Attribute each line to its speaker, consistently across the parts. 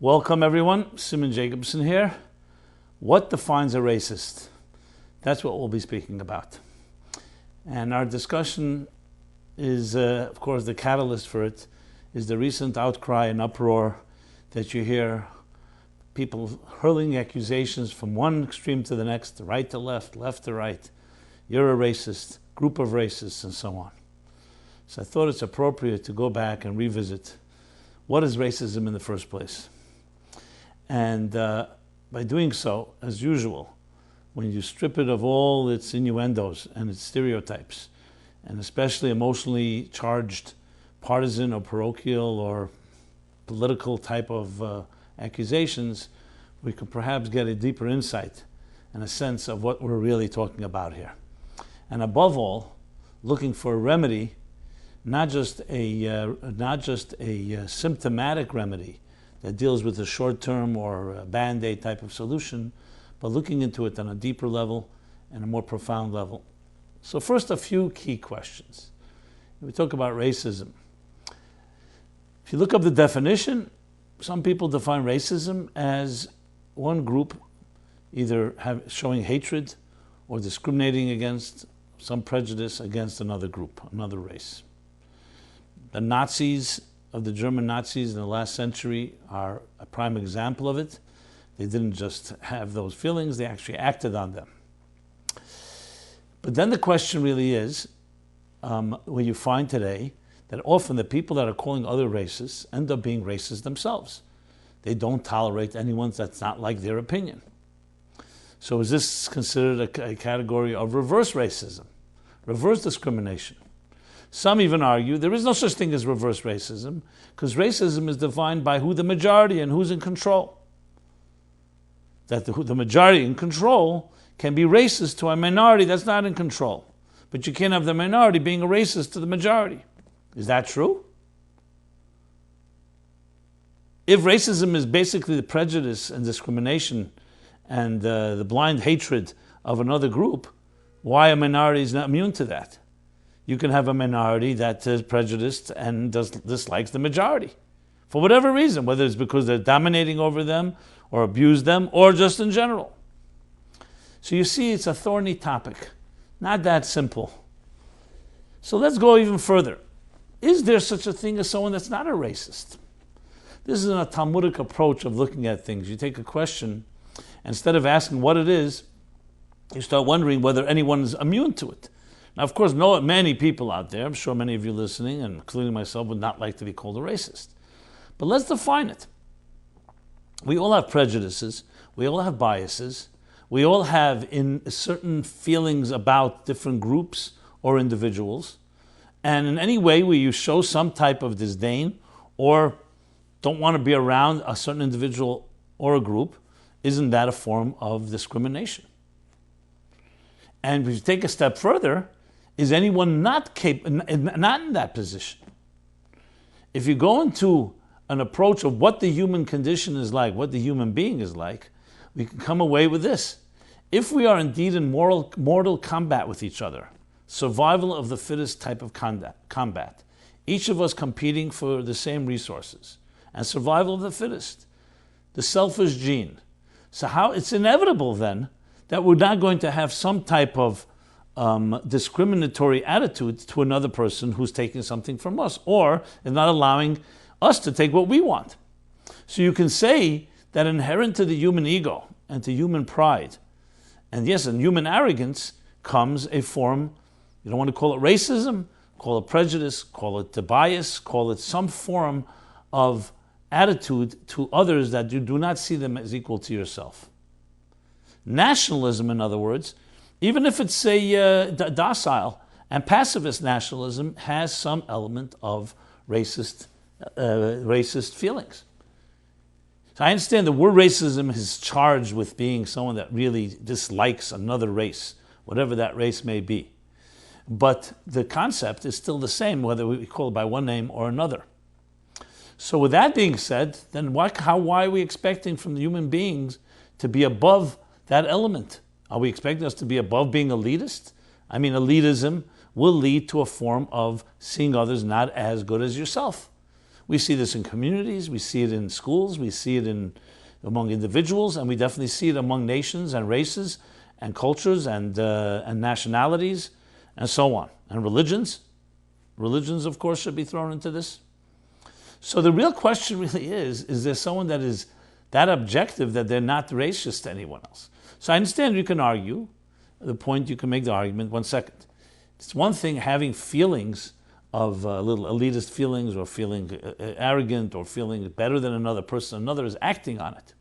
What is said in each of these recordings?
Speaker 1: Welcome everyone, Simon Jacobson here. What defines a racist? That's what we'll be speaking about. And our discussion is, of course, the catalyst for it is the recent outcry and uproar that you hear, people hurling accusations from one extreme to the next, right to left, left to right. You're a racist, group of racists, and so on. So I thought it's appropriate to go back and revisit what is racism in the first place. And by doing so, as usual, when you strip it of all its innuendos and its stereotypes, and especially emotionally charged partisan or parochial or political type of accusations, we can perhaps get a deeper insight and a sense of what we're really talking about here. And above all, looking for a remedy, not just a symptomatic remedy that deals with a short-term or a band-aid type of solution, but looking into it on a deeper level and a more profound level. So first, a few key questions. We talk about racism. If you look up the definition, some people define racism as one group either showing hatred or discriminating against some prejudice against another group, another race. The Nazis of the German Nazis in the last century are a prime example of it. They didn't just have those feelings, they actually acted on them. But then the question really is, what you find today, that often the people that are calling other racists end up being racist themselves. They don't tolerate anyone that's not like their opinion. So is this considered a category of reverse racism, reverse discrimination? Some even argue there is no such thing as reverse racism, because racism is defined by who the majority and who's in control. That the majority in control can be racist to a minority that's not in control. But you can't have the minority being a racist to the majority. Is that true? If racism is basically the prejudice and discrimination and the blind hatred of another group, why a minority is not immune to that? You can have a minority that is prejudiced and dislikes the majority for whatever reason, whether it's because they're dominating over them or abuse them or just in general. So you see, it's a thorny topic, not that simple. So let's go even further. Is there such a thing as someone that's not a racist? This is a Talmudic approach of looking at things. You take a question, and instead of asking what it is, you start wondering whether anyone is immune to it. Now, of course, many people out there, I'm sure many of you listening, and including myself, would not like to be called a racist. But let's define it. We all have prejudices. We all have biases. We all have certain feelings about different groups or individuals. And in any way where you show some type of disdain or don't want to be around a certain individual or a group, isn't that a form of discrimination? And if you take a step further, is anyone not in that position? If you go into an approach of what the human condition is like, what the human being is like, we can come away with this. If we are indeed in mortal combat with each other, survival of the fittest type of combat, each of us competing for the same resources, and survival of the fittest, the selfish gene. So how it's inevitable then that we're not going to have some type of discriminatory attitude to another person who's taking something from us or is not allowing us to take what we want. So you can say that inherent to the human ego and to human pride, and yes, in human arrogance comes a form, you don't want to call it racism, call it prejudice, call it the bias, call it some form of attitude to others that you do not see them as equal to yourself. Nationalism, in other words, even if it's a docile and pacifist nationalism, has some element of racist feelings. So I understand the word racism is charged with being someone that really dislikes another race, whatever that race may be. But the concept is still the same, whether we call it by one name or another. So with that being said, then why are we expecting from the human beings to be above that element? Are we expecting us to be above being elitist? I mean, elitism will lead to a form of seeing others not as good as yourself. We see this in communities, we see it in schools, we see it among individuals, and we definitely see it among nations and races and cultures and nationalities and so on. And religions. Religions, of course, should be thrown into this. So the real question really is there someone that is that objective that they're not racist to anyone else? So I understand you can argue the point, you can make the argument. 1 second. It's one thing having feelings of little elitist feelings or feeling arrogant or feeling better than another person. Another is acting on it.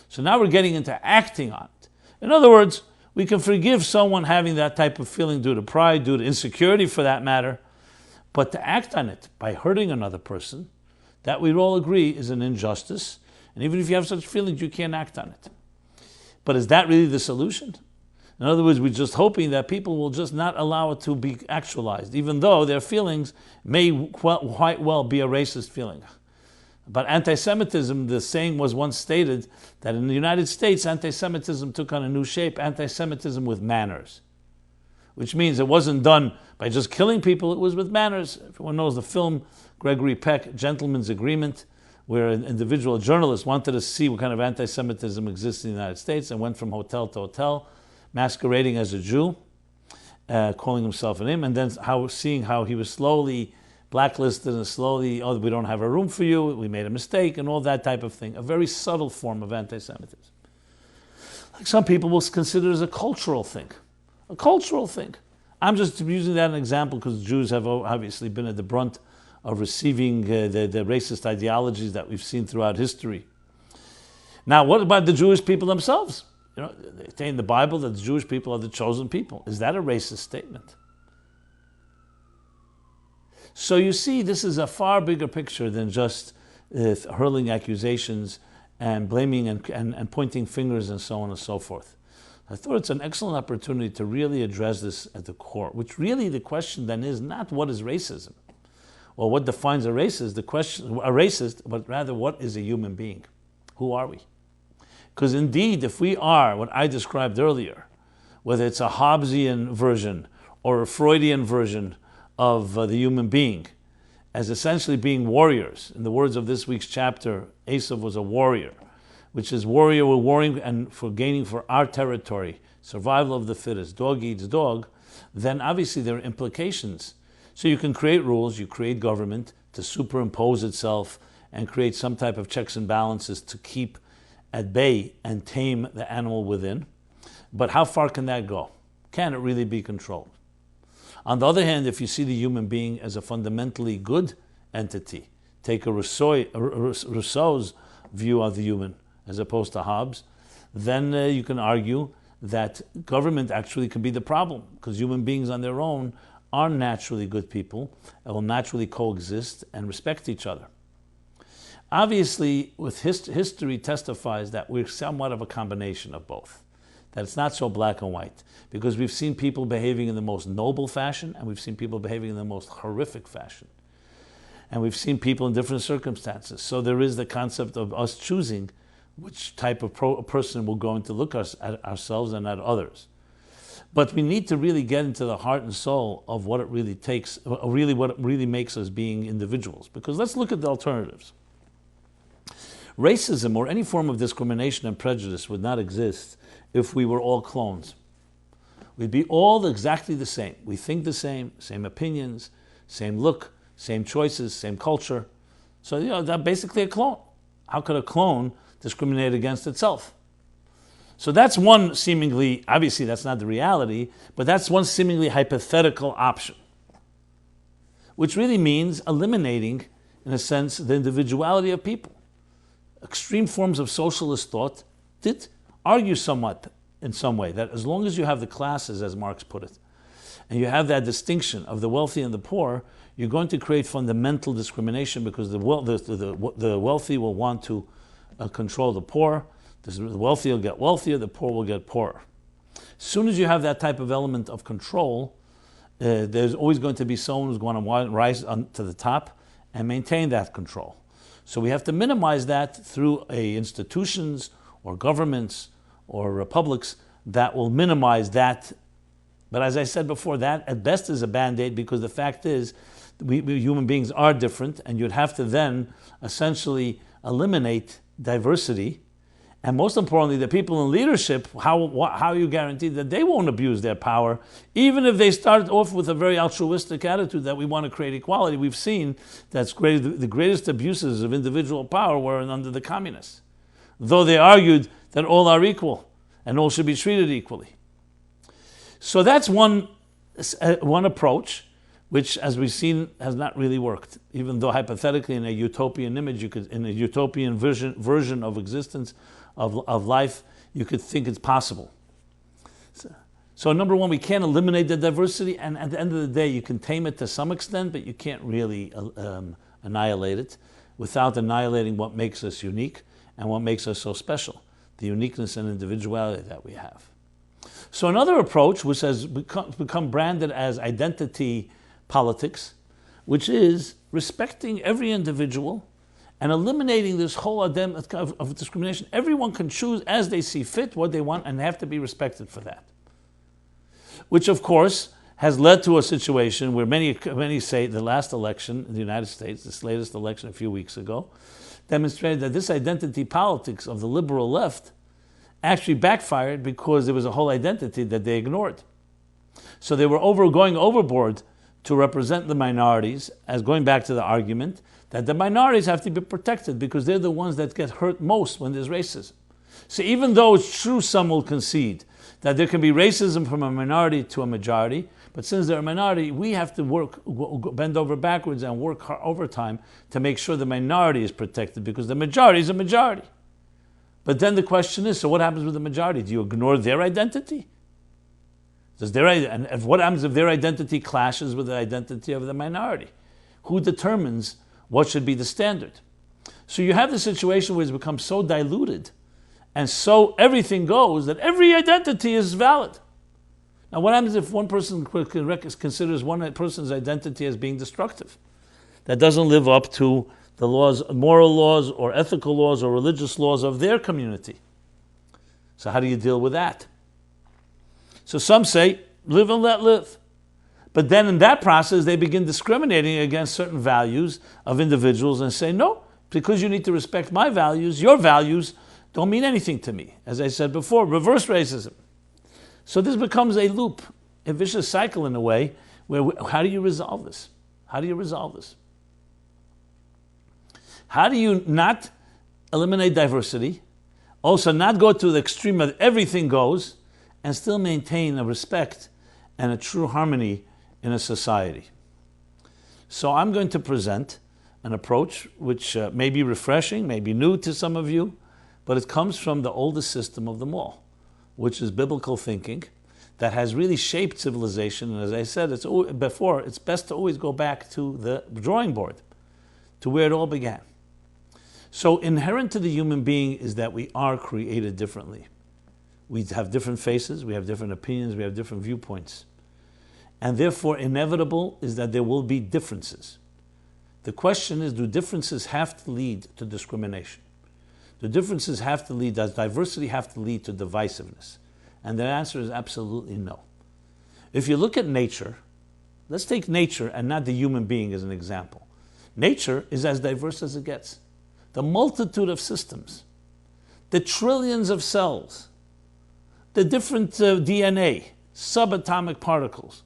Speaker 1: So now we're getting into acting on it. In other words, we can forgive someone having that type of feeling due to pride, due to insecurity for that matter, but to act on it by hurting another person, that we'd all agree is an injustice. And even if you have such feelings, you can't act on it. But is that really the solution? In other words, we're just hoping that people will just not allow it to be actualized, even though their feelings may quite well be a racist feeling. But anti-Semitism, the saying was once stated that in the United States, anti-Semitism took on a new shape, anti-Semitism with manners, which means it wasn't done by just killing people, it was with manners. Everyone knows the film Gregory Peck, Gentleman's Agreement, where an individual journalist wanted to see what kind of anti-Semitism exists in the United States and went from hotel to hotel, masquerading as a Jew, calling himself an imam, and then seeing how he was slowly blacklisted and slowly, oh, we don't have a room for you, we made a mistake, and all that type of thing. A very subtle form of anti-Semitism. Like some people will consider it as a cultural thing. A cultural thing. I'm just using that as an example because Jews have obviously been at the brunt of receiving the racist ideologies that we've seen throughout history. Now, what about the Jewish people themselves? You know, they say in the Bible that the Jewish people are the chosen people. Is that a racist statement? So you see, this is a far bigger picture than just hurling accusations and blaming and pointing fingers and so on and so forth. I thought it's an excellent opportunity to really address this at the core, which really the question then is not what is racism, or what defines a racist, but rather what is a human being? Who are we? Because indeed, if we are what I described earlier, whether it's a Hobbesian version or a Freudian version of the human being, as essentially being warriors. In the words of this week's chapter, Esav was a warrior, which is warrior, we're warring and for gaining for our territory, survival of the fittest, dog eats dog, then obviously there are implications. So you can create rules, you create government to superimpose itself and create some type of checks and balances to keep at bay and tame the animal within. But how far can that go? Can it really be controlled? On the other hand, if you see the human being as a fundamentally good entity, take a Rousseau's view of the human as opposed to Hobbes, then you can argue that government actually can be the problem, because human beings on their own are naturally good people and will naturally coexist and respect each other. Obviously, with history testifies that we're somewhat of a combination of both, that it's not so black and white, because we've seen people behaving in the most noble fashion and we've seen people behaving in the most horrific fashion. And we've seen people in different circumstances. So there is the concept of us choosing which type of person we're going to look at ourselves and at others. But we need to really get into the heart and soul of what it really takes, really what it really makes us being individuals. Because let's look at the alternatives. Racism or any form of discrimination and prejudice would not exist if we were all clones. We'd be all exactly the same. We think the same opinions, same look, same choices, same culture. So, that's basically a clone. How could a clone discriminate against itself? So that's one seemingly, obviously that's not the reality, but that's one seemingly hypothetical option, which really means eliminating, in a sense, the individuality of people. Extreme forms of socialist thought did argue somewhat in some way that as long as you have the classes, as Marx put it, and you have that distinction of the wealthy and the poor, you're going to create fundamental discrimination, because the wealthy will want to control the poor, the wealthy will get wealthier, the poor will get poorer. As soon as you have that type of element of control, there's always going to be someone who's going to rise to the top and maintain that control. So we have to minimize that through institutions or governments or republics that will minimize that. But as I said before, that at best is a Band-Aid, because the fact is we human beings are different, and you'd have to then essentially eliminate diversity. And most importantly, the people in leadership, how you guarantee that they won't abuse their power, even if they start off with a very altruistic attitude that we want to create equality. We've seen that's the greatest abuses of individual power were under the communists, though they argued that all are equal and all should be treated equally. So that's one approach, which, as we've seen, has not really worked. Even though hypothetically, in a utopian image, in a utopian version of existence, of life, you could think it's possible. So number one, we can't eliminate the diversity, and at the end of the day, you can tame it to some extent, but you can't really annihilate it without annihilating what makes us unique and what makes us so special, the uniqueness and individuality that we have. So another approach, which has become branded as identity politics, which is respecting every individual and eliminating this whole of discrimination. Everyone can choose as they see fit what they want and have to be respected for that. Which, of course, has led to a situation where many say the last election in the United States, this latest election a few weeks ago, demonstrated that this identity politics of the liberal left actually backfired because there was a whole identity that they ignored. So they were going overboard to represent the minorities, as going back to the argument that the minorities have to be protected because they're the ones that get hurt most when there's racism. So even though it's true, some will concede that there can be racism from a minority to a majority, but since they're a minority, we have to bend over backwards and work overtime to make sure the minority is protected because the majority is a majority. But then the question is, so what happens with the majority? Do you ignore their identity? And what happens if their identity clashes with the identity of the minority? Who determines what should be the standard? So you have the situation where it's become so diluted and so everything goes that every identity is valid. Now what happens if one person considers one person's identity as being destructive? That doesn't live up to the laws, moral laws or ethical laws or religious laws of their community. So how do you deal with that? So some say, live and let live. But then in that process, they begin discriminating against certain values of individuals and say, no, because you need to respect my values, your values don't mean anything to me. As I said before, reverse racism. So this becomes a loop, a vicious cycle in a way, where how do you resolve this? How do you resolve this? How do you not eliminate diversity, also not go to the extreme of everything goes, and still maintain a respect and a true harmony in a society? So I'm going to present an approach which may be refreshing, may be new to some of you, but it comes from the oldest system of them all, which is biblical thinking that has really shaped civilization. And as I said before, it's best to always go back to the drawing board, to where it all began. So inherent to the human being is that we are created differently. We have different faces, we have different opinions, we have different viewpoints. And therefore, inevitable is that there will be differences. The question is, do differences have to lead to discrimination? Do differences have to lead, does diversity have to lead to divisiveness? And the answer is absolutely no. If you look at nature, let's take nature and not the human being as an example. Nature is as diverse as it gets. The multitude of systems, the trillions of cells, the different DNA, subatomic particles,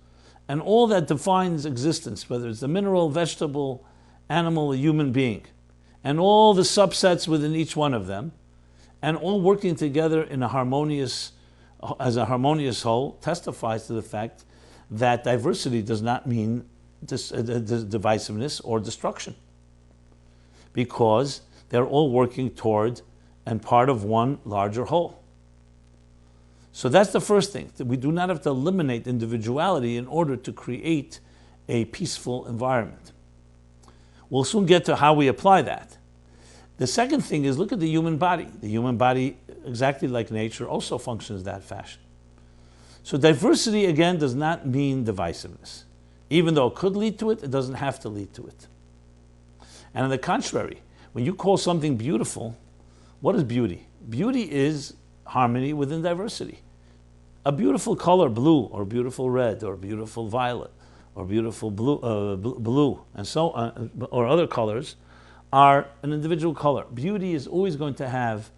Speaker 1: and all that defines existence, whether it's the mineral, vegetable, animal, or human being, and all the subsets within each one of them, and all working together in as a harmonious whole, testifies to the fact that diversity does not mean divisiveness or destruction, because they're all working toward and part of one larger whole. So that's the first thing, that we do not have to eliminate individuality in order to create a peaceful environment. We'll soon get to how we apply that. The second thing is, look at the human body. The human body, exactly like nature, also functions that fashion. So diversity, again, does not mean divisiveness. Even though it could lead to it, it doesn't have to lead to it. And on the contrary, when you call something beautiful, what is beauty? Beauty is harmony within diversity. A beautiful color, blue or beautiful red or beautiful violet or beautiful blue, and so on, or other colors, are an individual color. Beauty is always going to have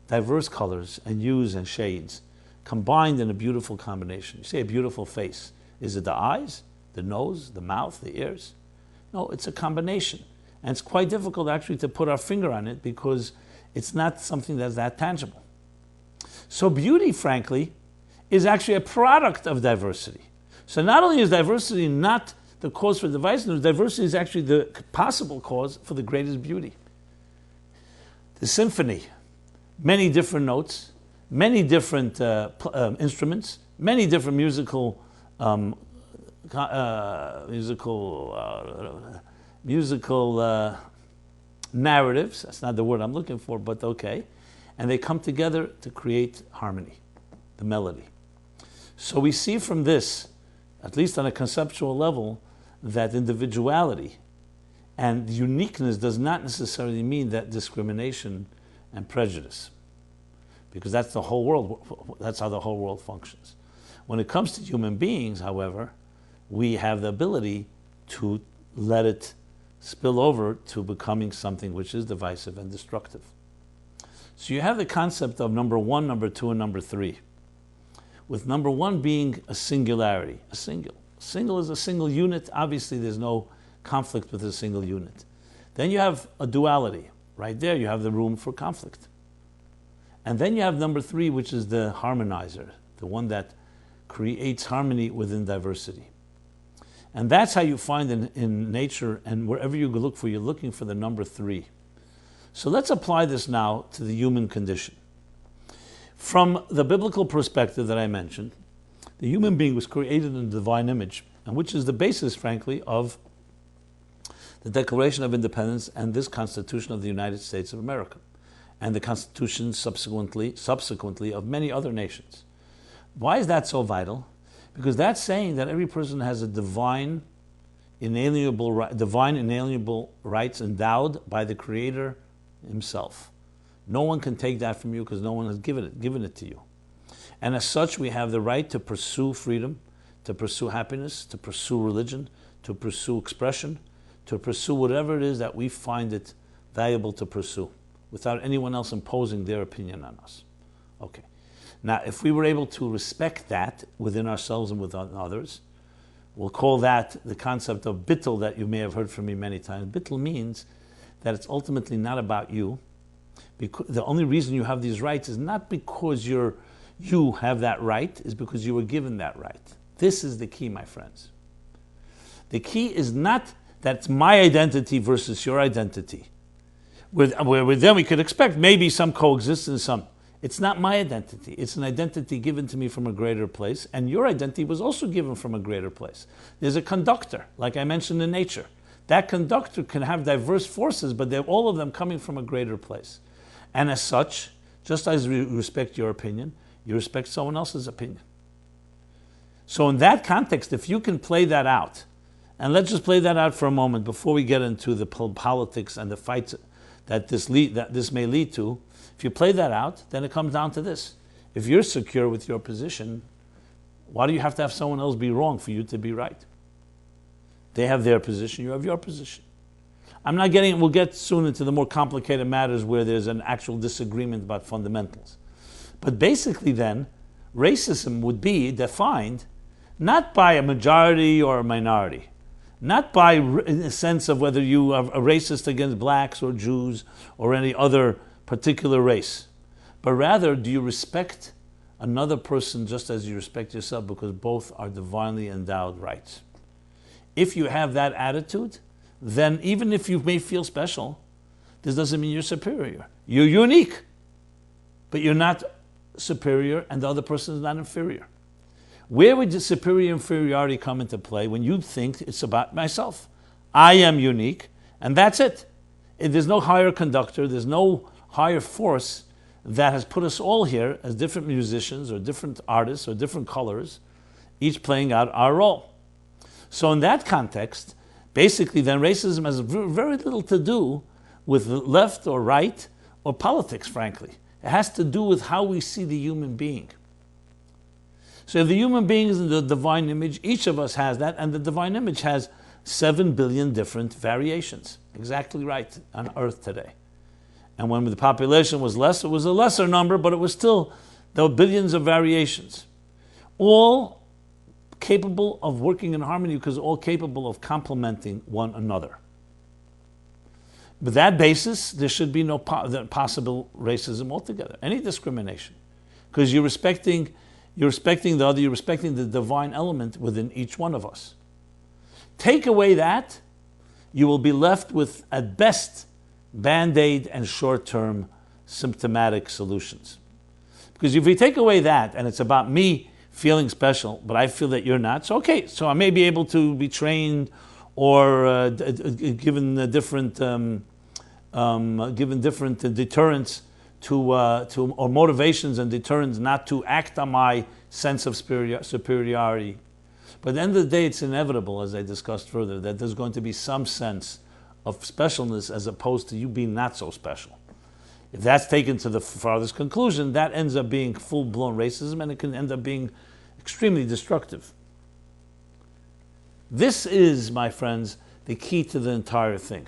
Speaker 1: diverse colors and hues and shades combined in a beautiful combination. You say a beautiful face. Is it the eyes, the nose, the mouth, the ears? No, it's a combination. And it's quite difficult actually to put our finger on it because it's not something that's that tangible. So beauty, frankly, is actually a product of diversity. So not only is diversity not the cause for divisiveness, diversity is actually the possible cause for the greatest beauty. The symphony, many different notes, many different instruments, many different musical narratives. That's not the word I'm looking for, but okay. And they come together to create harmony, the melody. So we see from this, at least on a conceptual level, that individuality and uniqueness does not necessarily mean that discrimination and prejudice, because that's the whole world. That's how the whole world functions. When it comes to human beings, however, we have the ability to let it spill over to becoming something which is divisive and destructive. So you have the concept of number one, number two, and number three, with number one being a singularity, a single. Single is a single unit. Obviously, there's no conflict with a single unit. Then you have a duality. Right there, you have the room for conflict. And then you have number three, which is the harmonizer, the one that creates harmony within diversity. And that's how you find in nature, and wherever you look for, you're looking for the number three. So let's apply this now to the human condition. From the biblical perspective that I mentioned, the human being was created in the divine image, and which is the basis, frankly, of the Declaration of Independence and this Constitution of the United States of America, and the constitutions subsequently of many other nations. Why is that so vital? Because that's saying that every person has a divine inalienable rights endowed by the Creator himself. No one can take that from you because no one has given it to you. And as such, we have the right to pursue freedom, to pursue happiness, to pursue religion, to pursue expression, to pursue whatever it is that we find it valuable to pursue, without anyone else imposing their opinion on us. Okay. Now, if we were able to respect that within ourselves and within others, we'll call that the concept of bittul that you may have heard from me many times. Bittul means that it's ultimately not about you. Because the only reason you have these rights is not because you have that right, is because you were given that right. This is the key, my friends. The key is not that it's my identity versus your identity. Where then we could expect maybe some coexistence, It's not my identity. It's an identity given to me from a greater place, and your identity was also given from a greater place. There's a conductor, like I mentioned in nature. That conductor can have diverse forces, but they're all of them coming from a greater place. And as such, just as we respect your opinion, you respect someone else's opinion. So in that context, if you can play that out, and let's just play that out for a moment before we get into the politics and the fights that this may lead to. If you play that out, then it comes down to this. If you're secure with your position, why do you have to have someone else be wrong for you to be right? They have their position, you have your position. We'll get soon into the more complicated matters where there's an actual disagreement about fundamentals. But basically then, racism would be defined not by a majority or a minority, not by in the sense of whether you are a racist against blacks or Jews or any other particular race, but rather, do you respect another person just as you respect yourself, because both are divinely endowed rights? If you have that attitude, then even if you may feel special, this doesn't mean you're superior. You're unique, but you're not superior, and the other person is not inferior. Where would the superior inferiority come into play? When you think it's about myself. I am unique, and that's it. There's no higher conductor, there's no higher force that has put us all here as different musicians or different artists or different colors, each playing out our role. So in that context, basically then racism has very little to do with left or right or politics, frankly. It has to do with how we see the human being. So if the human being is in the divine image, each of us has that, and the divine image has 7 billion different variations. Exactly right, on Earth today. And when the population was less, it was a lesser number, but it was still, there were billions of variations. All capable of working in harmony because all capable of complementing one another. With that basis, there should be no possible racism altogether, any discrimination. Because you're respecting the other, you're respecting the divine element within each one of us. Take away that, you will be left with, at best, band-aid and short-term symptomatic solutions. Because if we take away that, and it's about me feeling special, but I feel that you're not, so okay, so I may be able to be trained or given different deterrents or motivations and deterrents not to act on my sense of superiority. But at the end of the day, it's inevitable, as I discussed further, that there's going to be some sense of specialness as opposed to you being not so special. If that's taken to the farthest conclusion, that ends up being full-blown racism, and it can end up being extremely destructive. This is, my friends, the key to the entire thing.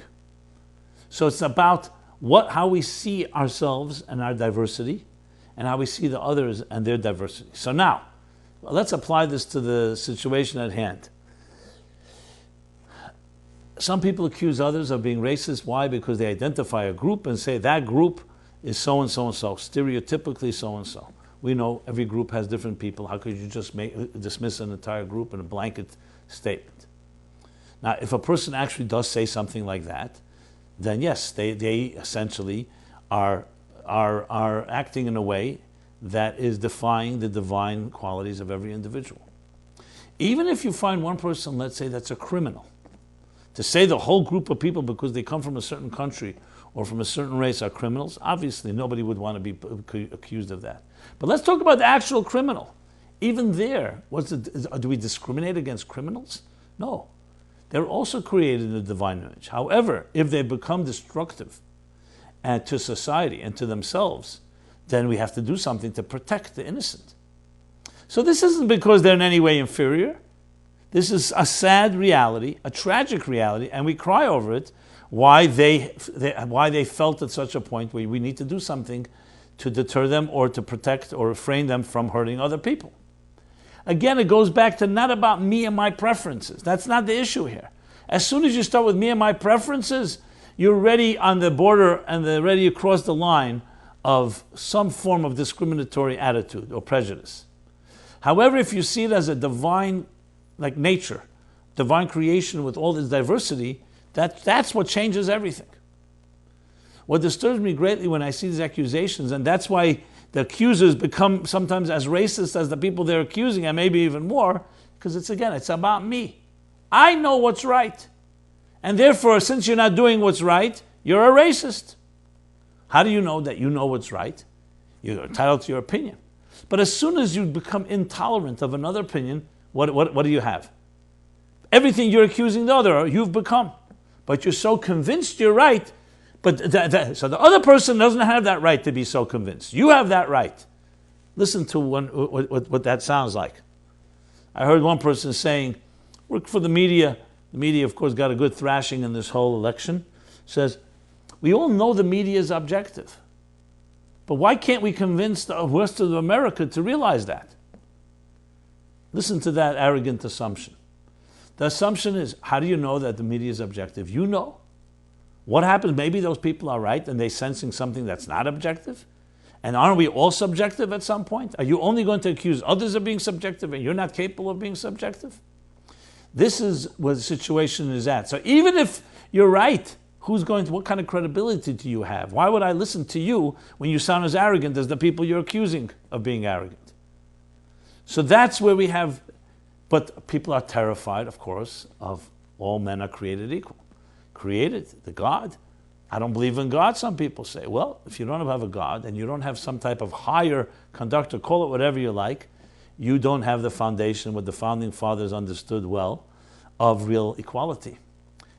Speaker 1: So it's about how we see ourselves and our diversity, and how we see the others and their diversity. So now, let's apply this to the situation at hand. Some people accuse others of being racist. Why? Because they identify a group and say that group is so-and-so and so, stereotypically so-and-so. We know every group has different people. How could you just dismiss an entire group in a blanket statement? Now, if a person actually does say something like that, then yes, they essentially are acting in a way that is defying the divine qualities of every individual. Even if you find one person, let's say, that's a criminal, to say the whole group of people because they come from a certain country or from a certain race are criminals, obviously nobody would want to be accused of that. But let's talk about the actual criminal. Even there, do we discriminate against criminals? No. They're also created in the divine image. However, if they become destructive to society and to themselves, then we have to do something to protect the innocent. So this isn't because they're in any way inferior. This is a sad reality, a tragic reality, and we cry over it, why they felt at such a point where we need to do something to deter them or to protect or refrain them from hurting other people. Again, it goes back to not about me and my preferences. That's not the issue here. As soon as you start with me and my preferences, you're already on the border and already across the line of some form of discriminatory attitude or prejudice. However, if you see it as a divine, like nature, divine creation with all its diversity, that's what changes everything. What disturbs me greatly when I see these accusations, and that's why the accusers become sometimes as racist as the people they're accusing, and maybe even more, because it's about me. I know what's right. And therefore, since you're not doing what's right, you're a racist. How do you know that you know what's right? You're entitled to your opinion. But as soon as you become intolerant of another opinion, what do you have? Everything you're accusing the other, you've become. But you're so convinced you're right, so the other person doesn't have that right to be so convinced. You have that right. Listen to what that sounds like. I heard one person saying, work for the media. The media, of course, got a good thrashing in this whole election. Says, we all know the media is objective. But why can't we convince the rest of America to realize that? Listen to that arrogant assumption. The assumption is, how do you know that the media is objective? You know. What happens? Maybe those people are right and they're sensing something that's not objective. And aren't we all subjective at some point? Are you only going to accuse others of being subjective and you're not capable of being subjective? This is where the situation is at. So even if you're right, what kind of credibility do you have? Why would I listen to you when you sound as arrogant as the people you're accusing of being arrogant? So that's where we have, but people are terrified, of course, of all men are created equal. Created, the God. I don't believe in God, some people say. Well, if you don't have a God and you don't have some type of higher conductor, call it whatever you like, you don't have the foundation, what the founding fathers understood well, of real equality.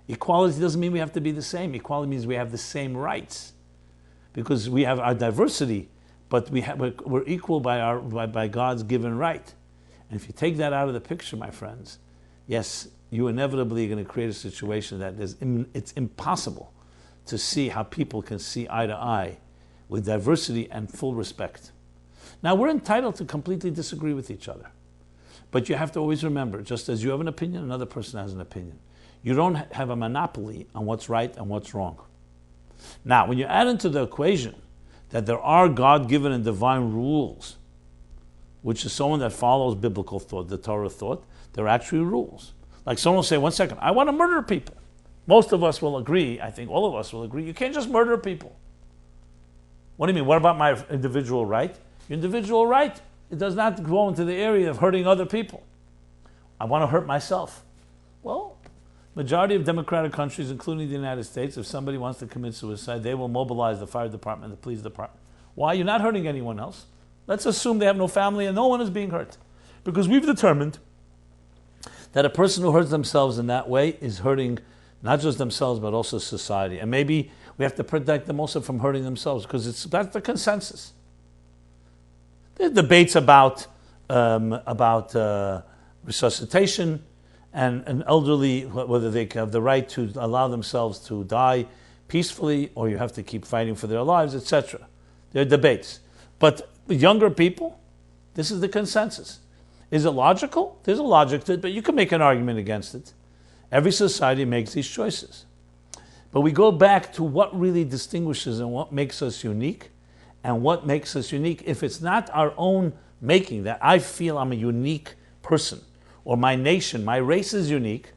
Speaker 1: Equality doesn't mean we have to be the same. Equality means we have the same rights. Because we have our diversity, but we're equal by God's given right. And if you take that out of the picture, my friends, yes, you inevitably are going to create a situation that it's impossible to see how people can see eye to eye with diversity and full respect. Now, we're entitled to completely disagree with each other. But you have to always remember, just as you have an opinion, another person has an opinion. You don't have a monopoly on what's right and what's wrong. Now, when you add into the equation that there are God-given and divine rules, which is someone that follows biblical thought, the Torah thought, there are actually rules. Like someone will say, 1 second, I want to murder people. Most of us will agree, I think all of us will agree, you can't just murder people. What do you mean? What about my individual right? Your individual right, it does not go into the area of hurting other people. I want to hurt myself. Well, majority of democratic countries, including the United States, if somebody wants to commit suicide, they will mobilize the fire department, the police department. Why? You're not hurting anyone else. Let's assume they have no family and no one is being hurt. Because we've determined that a person who hurts themselves in that way is hurting not just themselves, but also society. And maybe we have to protect them also from hurting themselves, because that's the consensus. There are debates about resuscitation and elderly, whether they have the right to allow themselves to die peacefully, or you have to keep fighting for their lives, etc. There are debates. But with younger people, this is the consensus. Is it logical? There's a logic to it, but you can make an argument against it. Every society makes these choices. But we go back to what really distinguishes and what makes us unique, and what makes us unique. If it's not our own making, that I feel I'm a unique person, or my nation, my race is unique,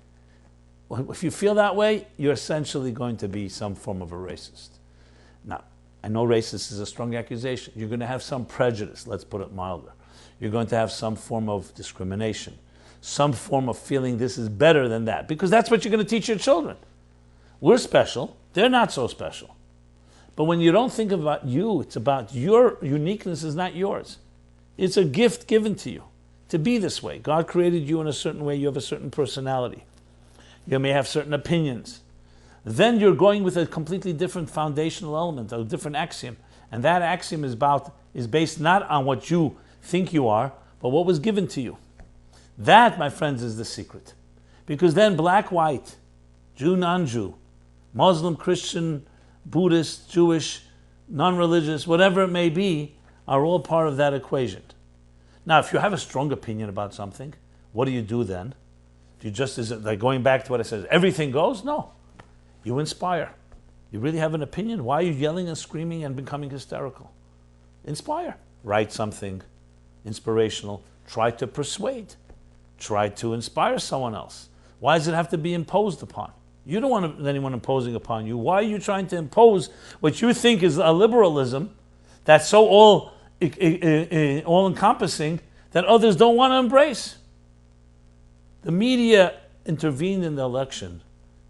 Speaker 1: if you feel that way, you're essentially going to be some form of a racist. Now, I know racist is a strong accusation. You're going to have some prejudice, let's put it milder. You're going to have some form of discrimination, some form of feeling this is better than that, because that's what you're going to teach your children. We're special, they're not so special. But when you don't think about you, it's about your uniqueness is not yours. It's a gift given to you to be this way. God created you in a certain way, you have a certain personality. You may have certain opinions. Then you're going with a completely different foundational element, a different axiom. And that axiom is based not on what you think you are, but what was given to you. That, my friends, is the secret. Because then black, white, Jew, non-Jew, Muslim, Christian, Buddhist, Jewish, non-religious, whatever it may be, are all part of that equation. Now, if you have a strong opinion about something, what do you do then? Do you just, is it like going back to what I said, everything goes? No. You inspire. You really have an opinion? Why are you yelling and screaming and becoming hysterical? Inspire. Write something inspirational. Try to persuade. Try to inspire someone else. Why does it have to be imposed upon? You don't want anyone imposing upon you. Why are you trying to impose what you think is a liberalism that's so all-encompassing that others don't want to embrace? The media intervened in the election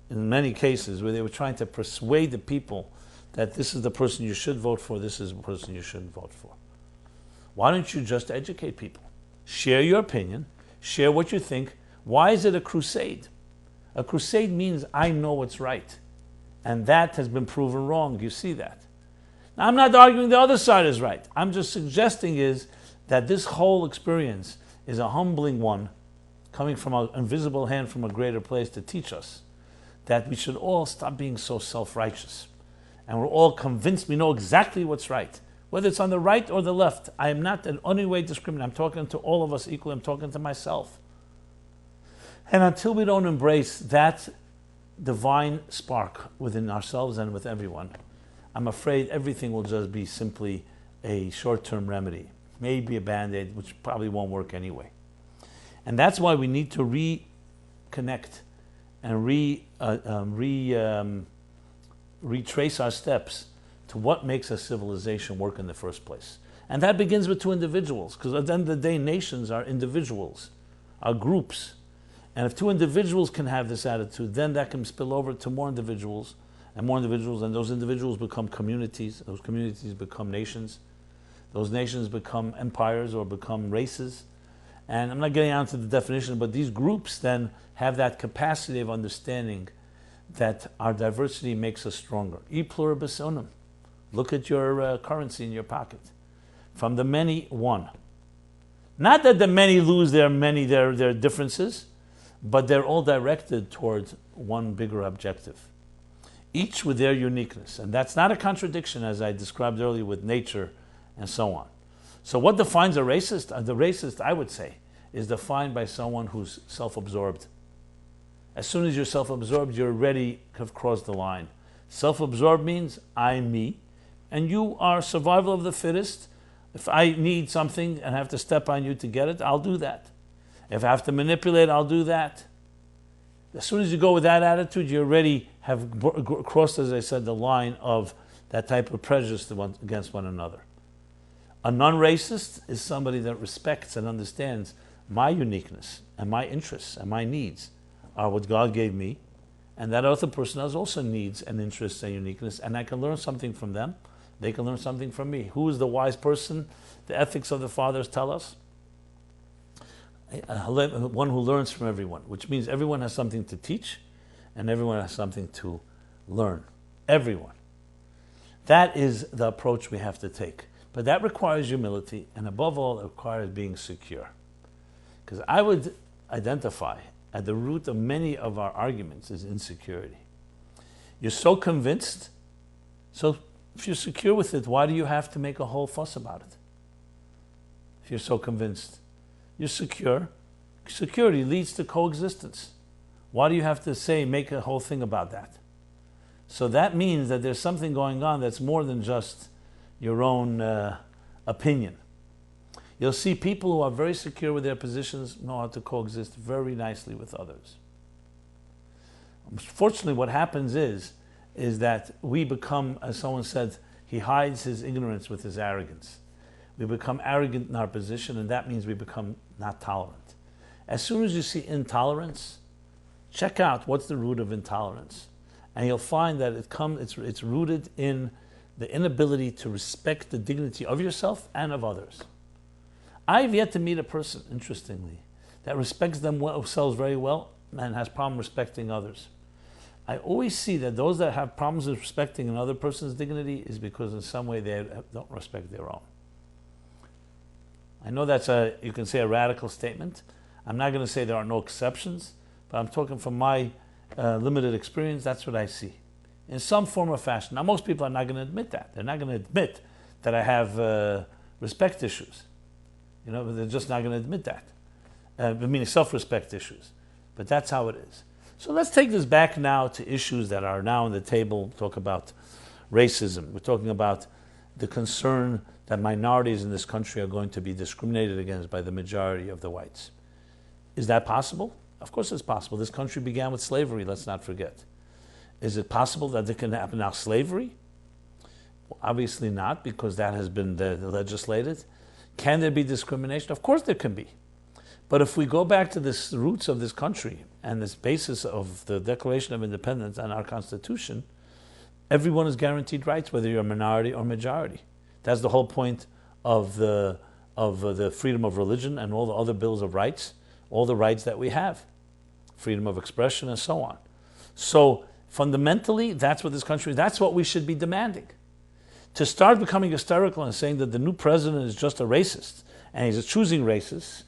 Speaker 1: in many cases where they were trying to persuade the people that this is the person you should vote for, this is the person you shouldn't vote for. Why don't you just educate people? Share your opinion, share what you think. Why is it a crusade? A crusade means I know what's right. And that has been proven wrong. You see that. Now, I'm not arguing the other side is right. I'm just suggesting is that this whole experience is a humbling one, coming from an invisible hand from a greater place to teach us that we should all stop being so self-righteous. And we're all convinced we know exactly what's right. Whether it's on the right or the left, I am not in any way discriminating. I'm talking to all of us equally. I'm talking to myself. And until we don't embrace that divine spark within ourselves and with everyone, I'm afraid everything will just be simply a short-term remedy. Maybe a Band-Aid, which probably won't work anyway. And that's why we need to reconnect and retrace our steps to what makes a civilization work in the first place. And that begins with two individuals, because at the end of the day, nations are individuals, are groups. And if two individuals can have this attitude, then that can spill over to more individuals, and those individuals become communities, those communities become nations, those nations become empires or become races. And I'm not getting out into the definition, but these groups then have that capacity of understanding that our diversity makes us stronger. E pluribus unum. Look at your currency in your pocket. From the many, one. Not that the many lose their differences, but they're all directed towards one bigger objective, each with their uniqueness. And that's not a contradiction, as I described earlier, with nature and so on. So what defines a racist? The racist, I would say, is defined by someone who's self-absorbed. As soon as you're self-absorbed, you already have crossed the line. Self-absorbed means I'm me, and you are survival of the fittest. If I need something and have to step on you to get it, I'll do that. If I have to manipulate, I'll do that. As soon as you go with that attitude, you already have crossed, as I said, the line of that type of prejudice against one another. A non-racist is somebody that respects and understands my uniqueness and my interests and my needs are what God gave me, and that other person has also needs and interests and uniqueness, and I can learn something from them. They can learn something from me. Who is the wise person? The ethics of the fathers tell us. One who learns from everyone, which means everyone has something to teach and everyone has something to learn. Everyone. That is the approach we have to take. But that requires humility, and above all, it requires being secure. Because I would identify at the root of many of our arguments is insecurity. You're so convinced, so if you're secure with it, why do you have to make a whole fuss about it? If you're so convinced. You're secure. Security leads to coexistence. Why do you have to make a whole thing about that? So that means that there's something going on that's more than just your own opinion. You'll see people who are very secure with their positions know how to coexist very nicely with others. Fortunately, what happens is that we become, as someone said, he hides his ignorance with his arrogance. We become arrogant in our position, and that means we become not tolerant. As soon as you see intolerance, check out what's the root of intolerance. And you'll find that it's rooted in the inability to respect the dignity of yourself and of others. I've yet to meet a person, interestingly, that respects themselves very well and has problem respecting others. I always see that those that have problems with respecting another person's dignity is because in some way they don't respect their own. I know that's you can say a radical statement. I'm not going to say there are no exceptions, but I'm talking from my limited experience, that's what I see. In some form or fashion. Now most people are not going to admit that. They're not going to admit that I have respect issues. They're just not going to admit that. Meaning self-respect issues. But that's how it is. So let's take this back now to issues that are now on the table. Talk about racism. We're talking about the concern that minorities in this country are going to be discriminated against by the majority of the whites. Is that possible? Of course it's possible. This country began with slavery, let's not forget. Is it possible that it can happen now slavery? Well, obviously not, because that has been legislated. Can there be discrimination? Of course there can be. But if we go back to the roots of this country and this basis of the Declaration of Independence and our Constitution, everyone is guaranteed rights, whether you're a minority or majority. That's the whole point of the freedom of religion and all the other bills of rights, all the rights that we have, freedom of expression and so on. So fundamentally, that's what this country, that's what we should be demanding. To start becoming hysterical and saying that the new president is just a racist and he's choosing racists,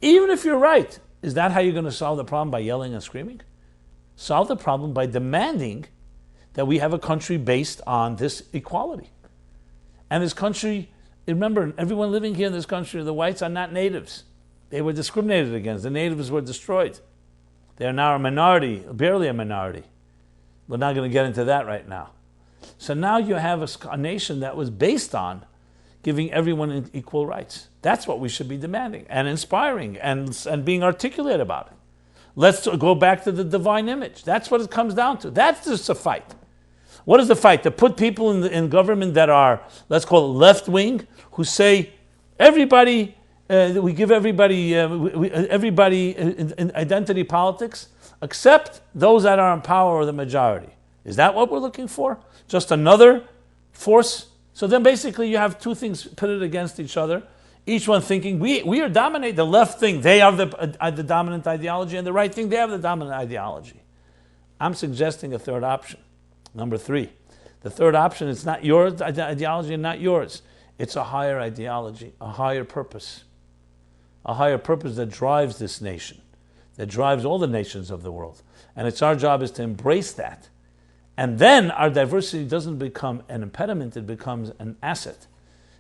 Speaker 1: even if you're right, is that how you're going to solve the problem, by yelling and screaming? Solve the problem by demanding that we have a country based on this equality. And this country, remember, everyone living here in this country, the whites are not natives. They were discriminated against. The natives were destroyed. They are now a minority, barely a minority. We're not going to get into that right now. So now you have a nation that was based on giving everyone equal rights. That's what we should be demanding and inspiring and being articulate about it. Let's go back to the divine image. That's what it comes down to. That's just a fight. What is the fight? To put people in government that are, let's call it left-wing, who say everybody, we give everybody in identity politics, except those that are in power or the majority. Is that what we're looking for? Just another force? So then basically you have two things pitted against each other, each one thinking, we are dominate. The left thing, they have the dominant ideology, and the right thing, they have the dominant ideology. I'm suggesting a third option. Number 3, the third option is not your ideology and not yours. It's a higher ideology, a higher purpose. a higher purpose that drives this nation, that drives all the nations of the world. And it's our job is to embrace that. And then our diversity doesn't become an impediment, it becomes an asset.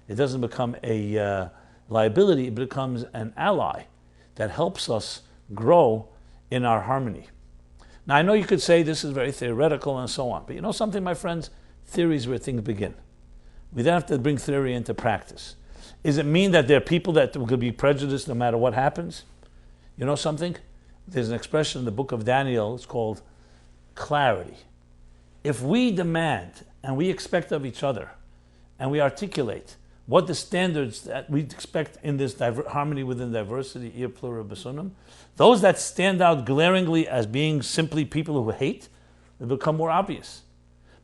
Speaker 1: It doesn't become a liability, it becomes an ally that helps us grow in our harmony. Now, I know you could say this is very theoretical and so on, but you know something, my friends? Theory is where things begin. We then have to bring theory into practice. Does it mean that there are people that will be prejudiced no matter what happens? You know something? There's an expression in the book of Daniel, it's called clarity. If we demand and we expect of each other and we articulate what the standards that we expect in this harmony within diversity, ir pluribus unum, those that stand out glaringly as being simply people who hate, they become more obvious.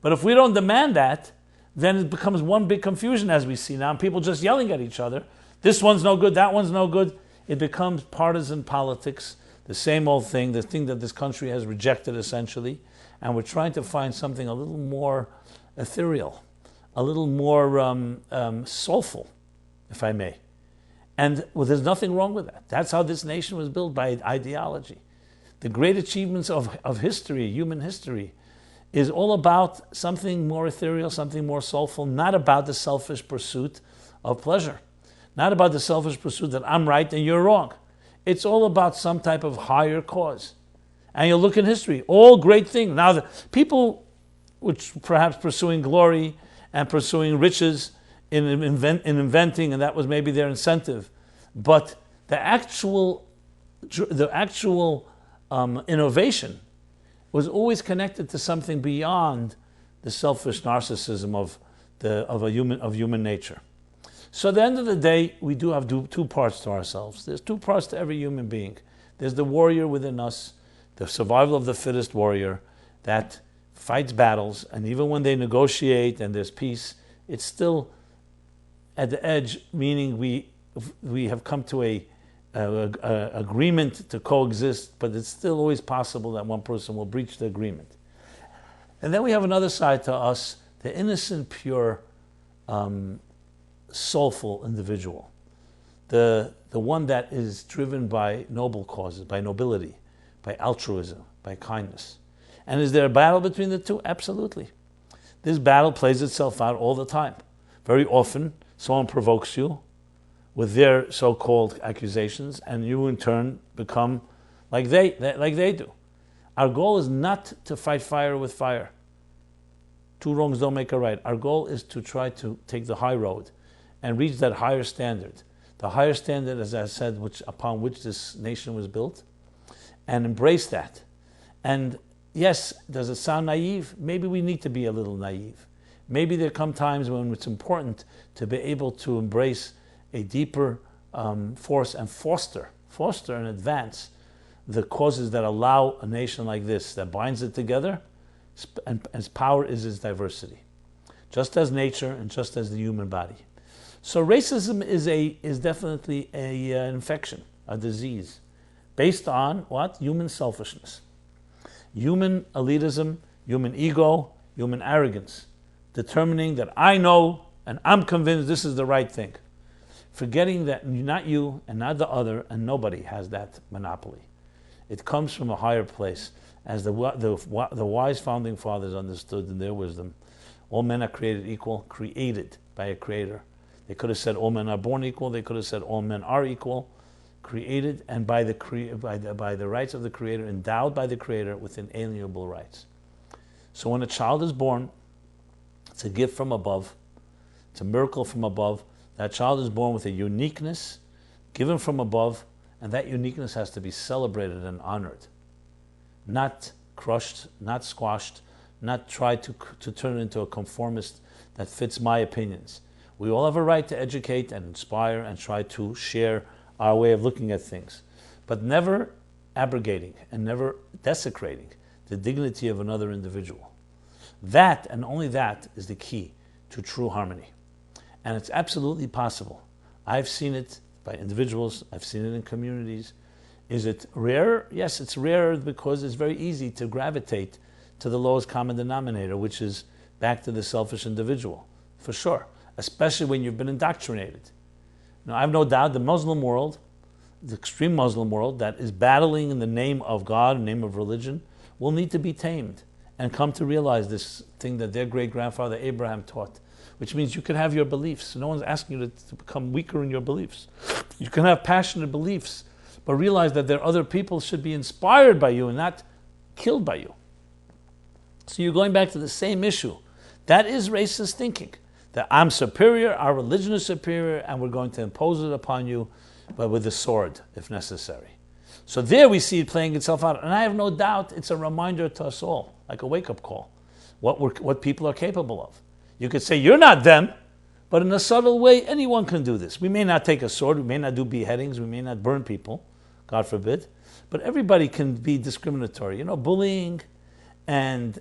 Speaker 1: But if we don't demand that, then it becomes one big confusion as we see now, and people just yelling at each other. This one's no good, that one's no good. It becomes partisan politics, the same old thing, the thing that this country has rejected essentially, and we're trying to find something a little more ethereal, a little more soulful, if I may. And well, there's nothing wrong with that. That's how this nation was built, by ideology. The great achievements of history, human history, is all about something more ethereal, something more soulful, not about the selfish pursuit of pleasure, not about the selfish pursuit that I'm right and you're wrong. It's all about some type of higher cause. And you look in history, all great things. Now, the people which perhaps pursuing glory and pursuing riches in inventing, and that was maybe their incentive. But the actual innovation was always connected to something beyond the selfish narcissism of human nature. So at the end of the day, we do have two parts to ourselves. There's two parts to every human being. There's the warrior within us, the survival of the fittest warrior that fights battles, and even when they negotiate and there's peace, it's still at the edge, meaning we have come to a agreement to coexist, but it's still always possible that one person will breach the agreement. And then we have another side to us, the innocent, pure, soulful individual, the one that is driven by noble causes, by nobility, by altruism, by kindness. And is there a battle between the two? Absolutely. This battle plays itself out all the time. Very often, someone provokes you with their so-called accusations, and you in turn become like they do. Our goal is not to fight fire with fire. Two wrongs don't make a right. Our goal is to try to take the high road and reach that higher standard. The higher standard, as I said, upon which this nation was built, and embrace that. And yes, does it sound naive? Maybe we need to be a little naive. Maybe there come times when it's important to be able to embrace a deeper force and foster and advance the causes that allow a nation like this, that binds it together, and its power is its diversity, just as nature and just as the human body. So racism is definitely an infection, a disease, based on what? Human selfishness, human elitism, human ego, human arrogance, determining that I know and I'm convinced this is the right thing, forgetting that not you and not the other, and nobody has that monopoly. It comes from a higher place, as the wise founding fathers understood in their wisdom. All men are created equal, created by a creator. They could have said all men are born equal. They could have said all men are equal, created and by the rights of the creator, endowed by the creator with inalienable rights. So when a child is born, it's a gift from above. It's a miracle from above. That child is born with a uniqueness given from above, and that uniqueness has to be celebrated and honored. Not crushed, not squashed, not tried to turn it into a conformist that fits my opinions. We all have a right to educate and inspire and try to share our way of looking at things, but never abrogating and never desecrating the dignity of another individual. That, and only that, is the key to true harmony. And it's absolutely possible. I've seen it by individuals, I've seen it in communities. Is it rare? Yes, it's rare because it's very easy to gravitate to the lowest common denominator, which is back to the selfish individual, for sure, especially when you've been indoctrinated. Now, I have no doubt the Muslim world, the extreme Muslim world that is battling in the name of God, in the name of religion, will need to be tamed and come to realize this thing that their great-grandfather Abraham taught, which means you can have your beliefs. No one's asking you to become weaker in your beliefs. You can have passionate beliefs, but realize that there are other people should be inspired by you and not killed by you. So you're going back to the same issue. That is racist thinking, that I'm superior, our religion is superior, and we're going to impose it upon you, but with a sword, if necessary. So there we see it playing itself out. And I have no doubt it's a reminder to us all, like a wake-up call, what people are capable of. You could say, you're not them, but in a subtle way, anyone can do this. We may not take a sword, we may not do beheadings, we may not burn people, God forbid, but everybody can be discriminatory. You know, bullying and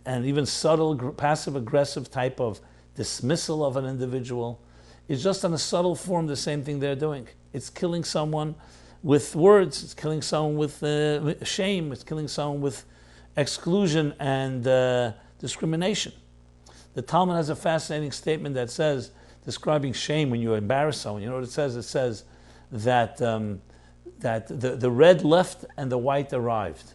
Speaker 1: even subtle, passive-aggressive type of dismissal of an individual is just in a subtle form the same thing they're doing. It's killing someone with words, it's killing someone with shame, it's killing someone with exclusion and discrimination. The Talmud has a fascinating statement that says, describing shame when you embarrass someone, you know what it says? It says that the red left and the white arrived.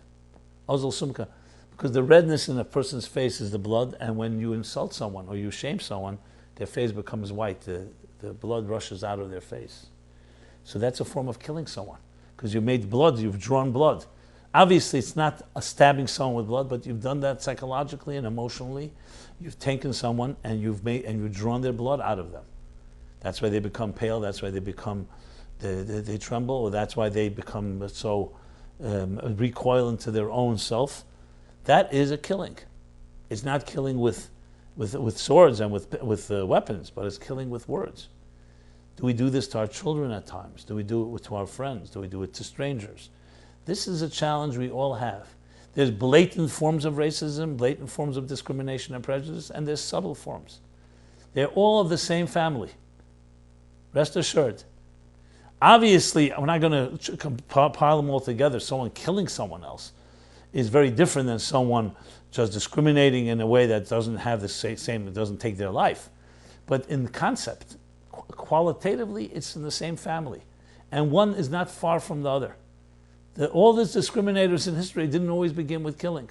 Speaker 1: Ozal Sumka. Because the redness in a person's face is the blood, and when you insult someone or you shame someone, their face becomes white. The blood rushes out of their face. So that's a form of killing someone, because you made blood, you've drawn blood. Obviously, it's not a stabbing someone with blood, but you've done that psychologically and emotionally. You've taken someone and you've drawn their blood out of them. That's why they become pale. That's why they become they tremble, or that's why they become so recoil into their own self. That is a killing. It's not killing with swords and with weapons, but it's killing with words. Do we do this to our children at times? Do we do it to our friends? Do we do it to strangers? This is a challenge we all have. There's blatant forms of racism, blatant forms of discrimination and prejudice, and there's subtle forms. They're all of the same family. Rest assured. Obviously, we're not going to pile them all together. Someone killing someone else is very different than someone just discriminating in a way that doesn't have the same, that doesn't take their life. But in concept, qualitatively, it's in the same family. And one is not far from the other. All these discriminators in history didn't always begin with killing.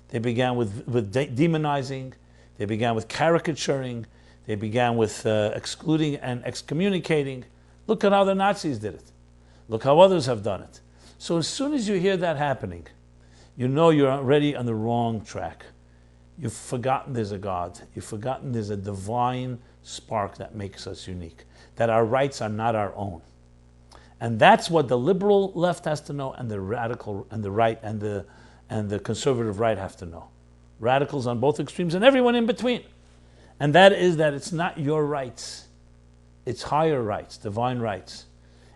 Speaker 1: They began with demonizing, they began with caricaturing, they began with excluding and excommunicating. Look at how the Nazis did it. Look how others have done it. So as soon as you hear that happening, you know you're already on the wrong track. You've forgotten there's a God. You've forgotten there's a divine spark that makes us unique, that our rights are not our own. And that's what the liberal left has to know, and the radical and the right and the conservative right have to know. Radicals on both extremes and everyone in between. And that is that it's not your rights. It's higher rights, divine rights.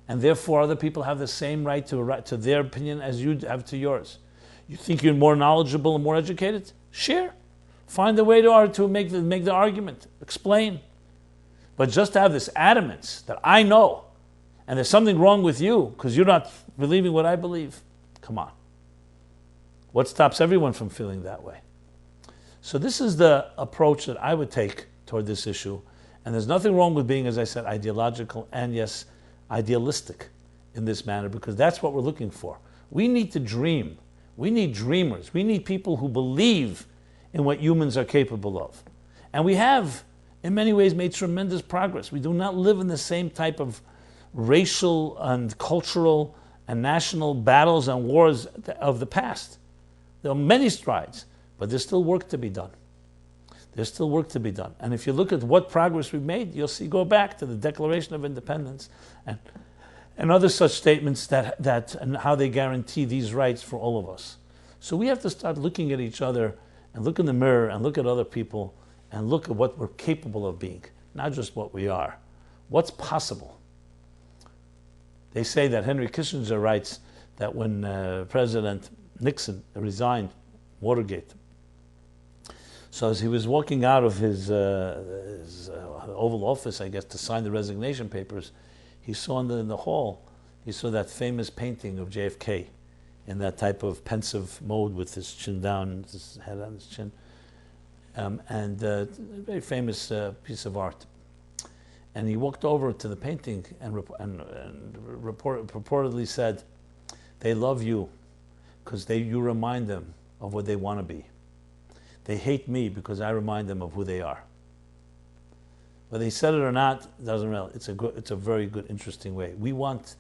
Speaker 1: And therefore other people have the same right to their opinion as you have to yours. You think you're more knowledgeable and more educated? Share. Find a way to make the argument. Explain. But just to have this adamance that I know, and there's something wrong with you because you're not believing what I believe, come on. What stops everyone from feeling that way? So this is the approach that I would take toward this issue. And there's nothing wrong with being, as I said, ideological and, yes, idealistic in this manner, because that's what we're looking for. We need to dream. We need dreamers. We need people who believe in what humans are capable of. And we have, in many ways, made tremendous progress. We do not live in the same type of racial and cultural and national battles and wars of the past. There are many strides, but there's still work to be done. There's still work to be done. And if you look at what progress we've made, you'll see, go back to the Declaration of Independence and other such statements that and how they guarantee these rights for all of us. So we have to start looking at each other and look in the mirror and look at other people and look at what we're capable of being, not just what we are. What's possible? They say that Henry Kissinger writes that when President Nixon resigned Watergate, so as he was walking out of his Oval Office, I guess, to sign the resignation papers, he saw in the hall, he saw that famous painting of JFK in that type of pensive mode with his chin down, his head on his chin, and a very famous piece of art. And he walked over to the painting and purportedly said, they love you because you remind them of what they want to be. They hate me because I remind them of who they are. Whether he said it or not, doesn't matter. It's a very good, interesting way. We want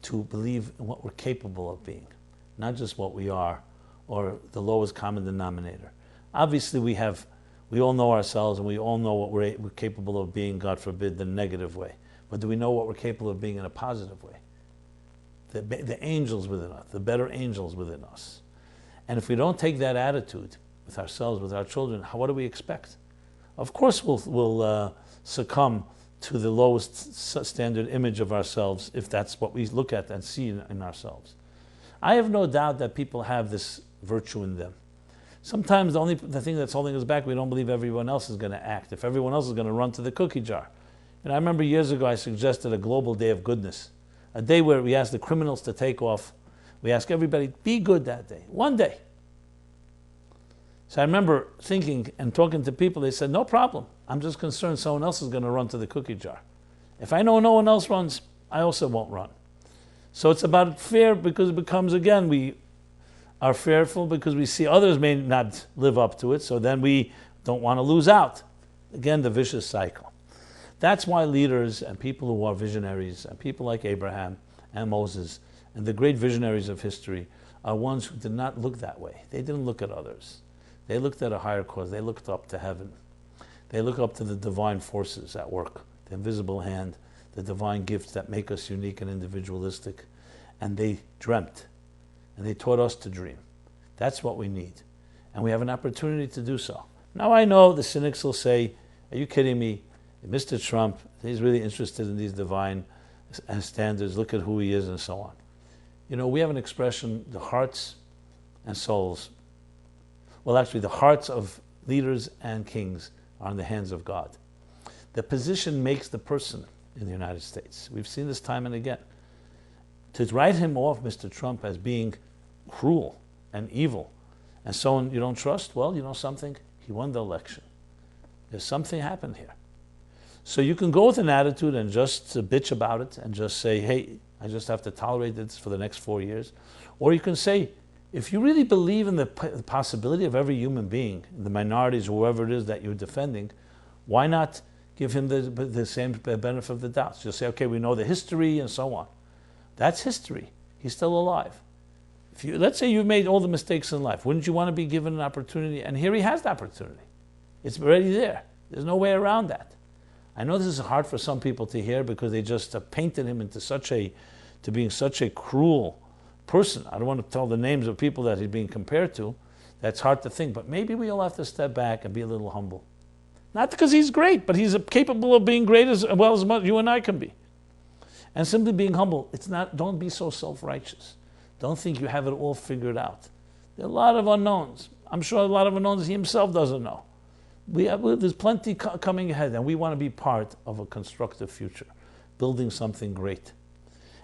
Speaker 1: to believe in what we're capable of being, not just what we are or the lowest common denominator. Obviously, we all know ourselves and we all know what we're capable of being, God forbid, the negative way. But do we know what we're capable of being in a positive way? The angels within us, the better angels within us. And if we don't take that attitude with ourselves, with our children, what do we expect? Of course we'll succumb to the lowest standard image of ourselves if that's what we look at and see in ourselves. I have no doubt that people have this virtue in them. Sometimes the thing that's holding us back, we don't believe everyone else is going to act. If everyone else is going to run to the cookie jar. And I remember years ago I suggested a global day of goodness. A day where we ask the criminals to take off. We ask everybody, be good that day. One day. So I remember thinking and talking to people, they said, no problem. I'm just concerned someone else is going to run to the cookie jar. If I know no one else runs, I also won't run. So it's about fear because it becomes, again, we are fearful because we see others may not live up to it, so then we don't want to lose out. Again, the vicious cycle. That's why leaders and people who are visionaries and people like Abraham and Moses and the great visionaries of history are ones who did not look that way. They didn't look at others. They looked at a higher cause. They looked up to heaven. They look up to the divine forces at work, the invisible hand, the divine gifts that make us unique and individualistic. And they dreamt. And they taught us to dream. That's what we need. And we have an opportunity to do so. Now I know the cynics will say, are you kidding me? Mr. Trump, he's really interested in these divine standards. Look at who he is and so on. You know, we have an expression, the hearts and souls. Well, actually, the hearts of leaders and kings are in the hands of God. The position makes the person in the United States. We've seen this time and again. To write him off, Mr. Trump, as being cruel and evil and someone you don't trust, well, you know something? He won the election. There's something happened here. So you can go with an attitude and just bitch about it and just say, hey, I just have to tolerate this for the next 4 years. Or you can say, if you really believe in the possibility of every human being, the minorities, whoever it is that you're defending, why not give him the same benefit of the doubt? So you'll say, okay, we know the history and so on. That's history. He's still alive. Let's say you've made all the mistakes in life. Wouldn't you want to be given an opportunity? And here he has the opportunity. It's already there. There's no way around that. I know this is hard for some people to hear because they just have painted him into being such a cruel person. I don't want to tell the names of people that he's being compared to. That's hard to think. But maybe we all have to step back and be a little humble. Not because he's great, but he's capable of being great as well as you and I can be. And simply being humble. Don't be so self-righteous. Don't think you have it all figured out. There are a lot of unknowns. I'm sure a lot of unknowns he himself doesn't know. There's plenty coming ahead, and we want to be part of a constructive future, building something great.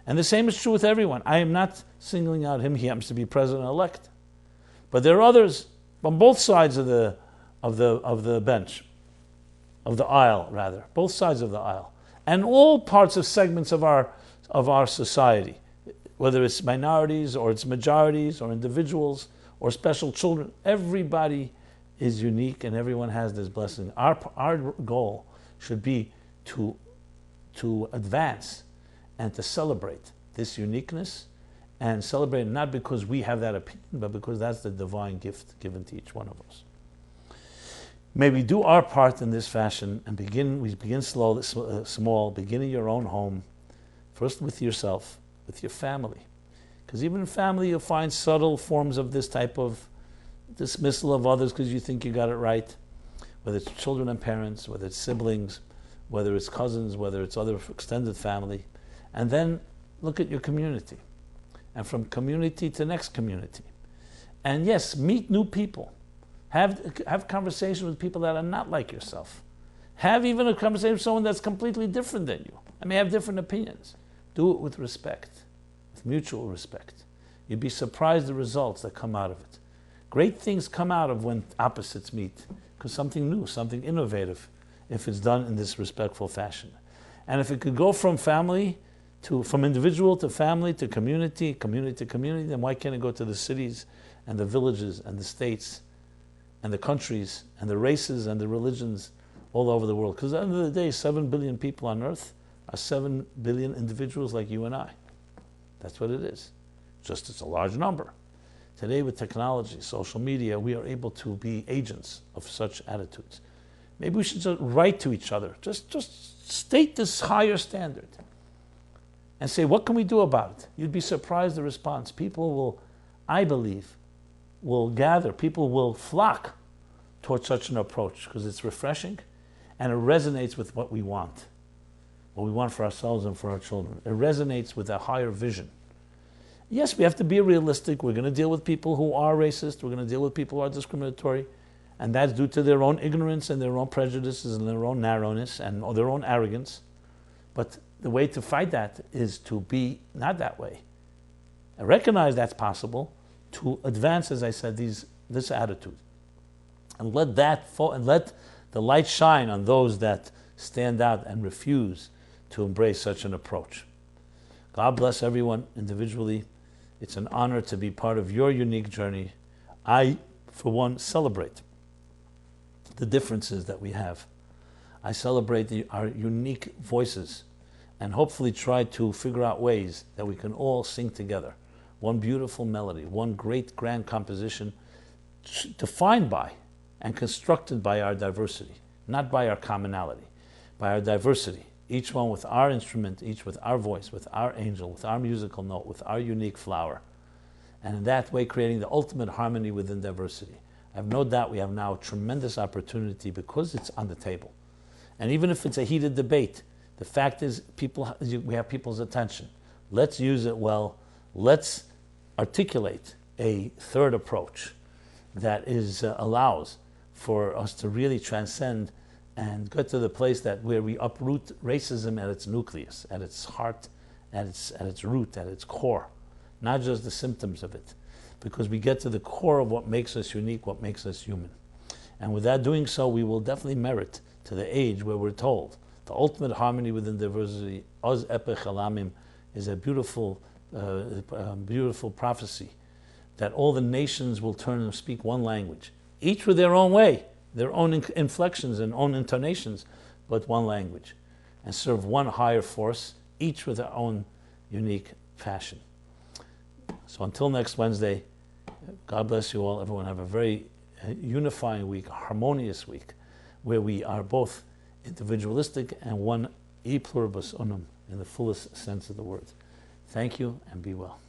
Speaker 1: And the same is true with everyone. I am not singling out him. He happens to be president-elect. But there are others on both sides of the bench, of the aisle, rather, both sides of the aisle, and all parts of segments of our society, whether it's minorities or it's majorities or individuals or special children. Everybody is unique and everyone has this blessing. Our goal should be to advance and to celebrate this uniqueness, and celebrate not because we have that opinion, but because that's the divine gift given to each one of us. May we do our part in this fashion and begin small, begin in your own home, first with yourself, with your family. Because even in family you'll find subtle forms of this type of dismissal of others because you think you got it right, whether it's children and parents, whether it's siblings, whether it's cousins, whether it's other extended family. And then look at your community. And from community to next community. And yes, meet new people. Have conversations with people that are not like yourself. Have even a conversation with someone that's completely different than you. I may have different opinions. Do it with respect, with mutual respect. You'd be surprised the results that come out of it. Great things come out of when opposites meet, because something new, something innovative, if it's done in this respectful fashion. And if it could go from family from individual to family to community, community to community, then why can't it go to the cities and the villages and the states and the countries and the races and the religions all over the world? Because at the end of the day, 7 billion people on earth are 7 billion individuals like you and I. That's what it is. Just it's a large number. Today with technology, social media, we are able to be agents of such attitudes. Maybe we should just write to each other. Just state this higher standard and say, what can we do about it? You'd be surprised the response. People will, I believe, will gather. People will flock towards such an approach because it's refreshing and it resonates with what we want for ourselves and for our children. It resonates with a higher vision. Yes, we have to be realistic. We're going to deal with people who are racist. We're going to deal with people who are discriminatory. And that's due to their own ignorance and their own prejudices and their own narrowness and their own arrogance. But the way to fight that is to be not that way. I recognize that's possible, to advance, as I said, this attitude. And let the light shine on those that stand out and refuse to embrace such an approach. God bless everyone individually. It's an honor to be part of your unique journey. I, for one, celebrate the differences that we have. I celebrate our unique voices and hopefully try to figure out ways that we can all sing together. One beautiful melody, one great grand composition defined by and constructed by our diversity, not by our commonality, by our diversity. Each one with our instrument, each with our voice, with our angel, with our musical note, with our unique flower. And in that way creating the ultimate harmony within diversity. I have no doubt we have now a tremendous opportunity because it's on the table. And even if it's a heated debate, the fact is we have people's attention. Let's use it well. Let's articulate a third approach that allows for us to really transcend and get to the place where we uproot racism at its nucleus, at its heart, at its root, at its core, not just the symptoms of it, because we get to the core of what makes us unique, what makes us human. And without doing so, we will definitely merit to the age where we're told the ultimate harmony within diversity, Oz Epech Elamim, is a beautiful prophecy that all the nations will turn and speak one language, each with their own way, their own inflections and own intonations, but one language, and serve one higher force, each with their own unique passion. So until next Wednesday, God bless you all. Everyone have a very unifying week, a harmonious week, where we are both individualistic and one e pluribus unum in the fullest sense of the word. Thank you and be well.